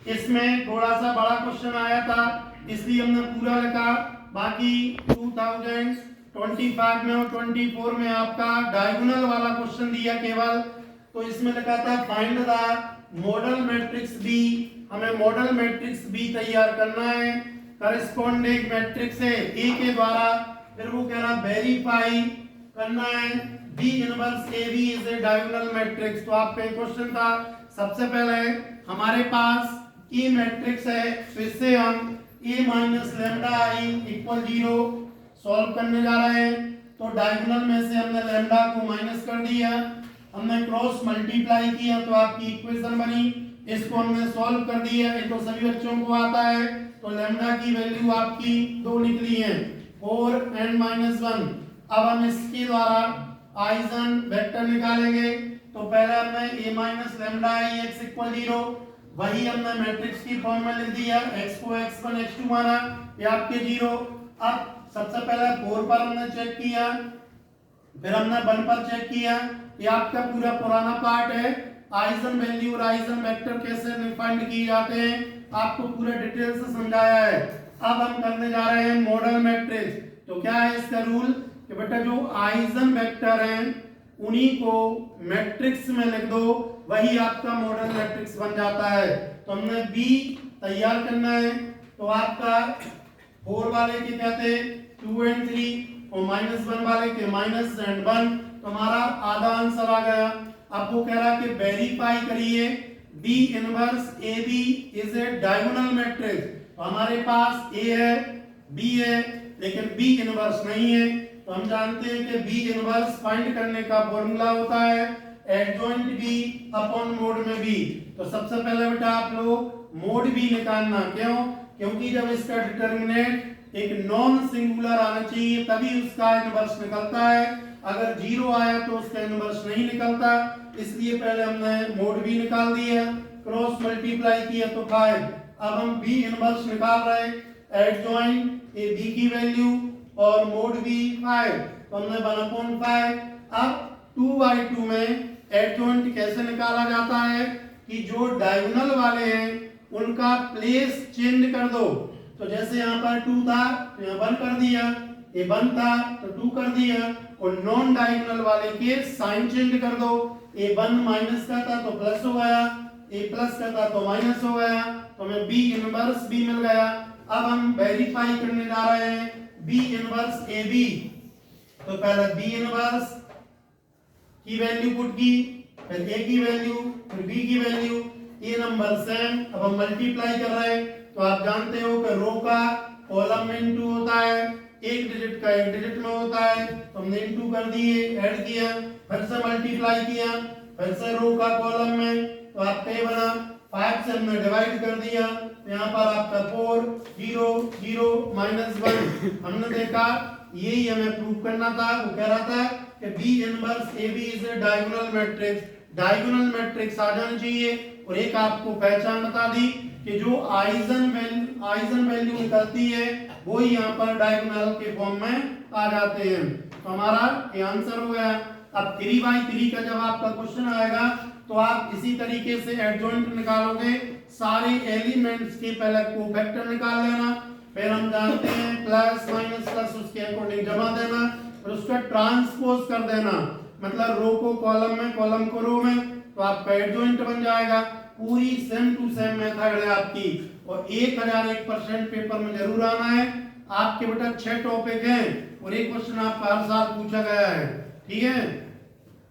इसमें थोड़ा सा बड़ा क्वेश्चन आया था इसलिए हमने पूरा लिखा। बाकी 2025 में और 24 में आपका डायगोनल वाला क्वेश्चन दिया केवल, तो इसमें लिखा था find the model matrix B. हमें मॉडल मैट्रिक्स बी तैयार करना है करस्पॉन्डिंग मैट्रिक्स है ए के द्वारा। फिर वो कह रहा वेरीफाई करना है B inverse A B is a diagonal matrix. तो आपका क्वेश्चन था सबसे पहले हमारे पास ए मैट्रिक्स है, तो इससे हम a minus lambda I equal 0 solve करने जा रहे हैं। तो डायगोनल में से हमने लेमडा को माइनस कर दिया, हमने क्रॉस मल्टीप्लाई किया तो आपकी इक्वेशन बनी, इसको हमने सॉल्व कर दिया। ये तो सभी बच्चों को आता है। तो लेमडा की वैल्यू आपकी 2 निकली है 4n-1। अब हम इसके द्वारा आइजन वेक्टर निकालेंगे। तो पहले हमने a minus lambda I x equal 0, वही हमने मैट्रिक्स की फॉर्म में लिख दिया, x को x1 x2 माना, ये आपके 0। अब सबसे पहले 4 पर हमने चेक किया, फिर हमने 1 पर चेक किया। ये आपका पूरा पुराना पार्ट है, आइजन वैल्यू और आइजन वेक्टर कैसे फाइंड किए जाते हैं आपको पूरा डिटेल से समझाया है। अब हम करने जा रहे हैं मॉडल मैट्रिक्स। तो क्या है इसका रूल कि बेटा जो आइजन वेक्टर हैं उन्हीं को मैट्रिक्स में लिख दो, वही आपका मॉडल मैट्रिक्स बन जाता है। तो हमने बी तैयार करना है। तो आपका 4 वाले के क्या थे 2 और 3 और -1 वाले के -1। तो हमारा आधा आंसर आ गया। अब वो कह रहा है कि वेरीफाई करिए B inverse A B is a diagonal matrix. तो हमारे पास ए है बी है लेकिन बी इनवर्स नहीं है। तो हम जानते हैं कि बी इनवर्स फाइंड करने का फॉर्मूला होता है एडजॉइंट बी अपॉन मोड में बी। तो सबसे पहले बेटा आप लोग मोड बी निकालना, क्यों? क्योंकि जब इसका डिटरमिनेंट एक नॉन सिंगुलर आना चाहिए तभी उसका इनवर्स निकलता है, अगर 0 आया तो उसका इनवर्स नहीं निकलता। इसलिए पहले हमने मोड बी निकाल दिया, क्रॉस मल्टीप्लाई किया तो 5। अब हम बी इनवर्स निकाल रहे हैं, एडजॉइंट ए बी की वैल्यू और मोड बी 5। तो हमने 1/5। अब 2/2 में एडजॉइंट कैसे निकाला जाता है कि जो डायगोनल वाले हैं उनका प्लेस चेंज कर दो। तो जैसे यहाँ पर 2 था तो यहाँ 1 कर दिया, ये 1 था तो 2 कर दिया, और नॉन डायगोनल वाले के साइन चेंज कर दो। ये 1 माइनस का था तो प्लस हो गया, ये प्लस का था तो माइनस हो गया, तो हमें बी इनवर्स बी मिल गया। अब हम वेरीफाई करने जा रहे हैं बी इनवर्स ए बी। तो पहले बी इनवर्स की वैल्यू पुट की, फिर ए की वैल्यू, फिर बी की वैल्यू, ये नंबर सेम। अब हम मल्टीप्लाई कर रहे हैं। तो आप जानते हो कि रो का कॉलम में इनटू होता है, एक डिजिट का एक डिजिट में होता है, तो हमने इनटू कर दिए, ऐड किया, फिर से मल्टीप्लाई किया, फिर से रो का कॉलम में, तो आपका ये बना 5 से हमने डिवाइड कर दिया, यहाँ पर आपका 4 0 0 -1। हमने देखा यही हमें प्रूव करना था। वो कह रहा था कि B inverse A B is a diagonal matrix, diagonal matrix आ जाना चाहिए। और एक आपको पहचान बता दी कि जो आइजन वैल्यू निकलती है वो ही यहाँ पर डायगोनल के फॉर्म में आ जाते हैं। तो हमारा ये आंसर हो गया। अब 3/3 का जब आपका क्वेश्चन आएगा तो आप इसी तरीके से एडजॉइंट निकालोगे, सारे एलिमेंट्स के पहले कोफैक्टर निकाल लेना, फिर हम जानते हैं प्लस माइनस प्लस उसके अकॉर्डिंग जमा देना, और उसका ट्रांसपोज कर देना, मतलब रो को कॉलम में, कॉलम को रो में, तो आपका एडजॉइंट बन जाएगा। पूरी सेम टू सेम मेथड है आपकी, और 1001% पेपर में जरूर आना है। आपके बेटा 6 टॉपिक हैं और एक क्वेश्चन आपका हर साल पूछा गया है, ठीक है।